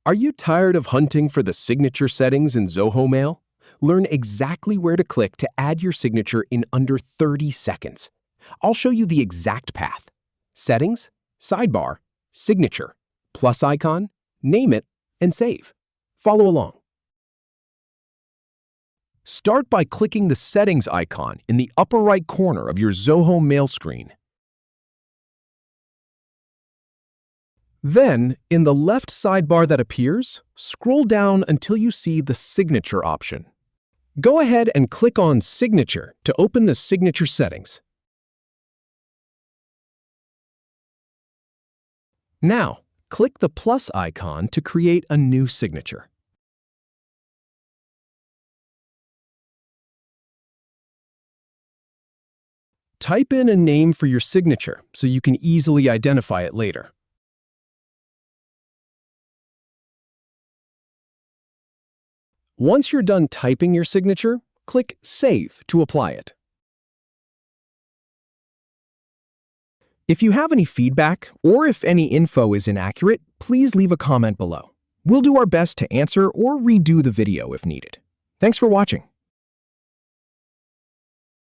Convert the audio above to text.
Are you tired of hunting for the signature settings in Zoho Mail? Learn exactly where to click to add your signature in under 30 seconds. I'll show you the exact path. Settings, sidebar, signature, plus icon, name it, and save. Follow along. Start by clicking the Settings icon in the upper right corner of your Zoho Mail screen. Then, in the left sidebar that appears, scroll down until you see the Signature option. Go ahead and click on Signature to open the signature settings. Now, click the plus icon to create a new signature. Type in a name for your signature so you can easily identify it later. Once you're done typing your signature, click Save to apply it. If you have any feedback or if any info is inaccurate, please leave a comment below. We'll do our best to answer or redo the video if needed. Thanks for watching.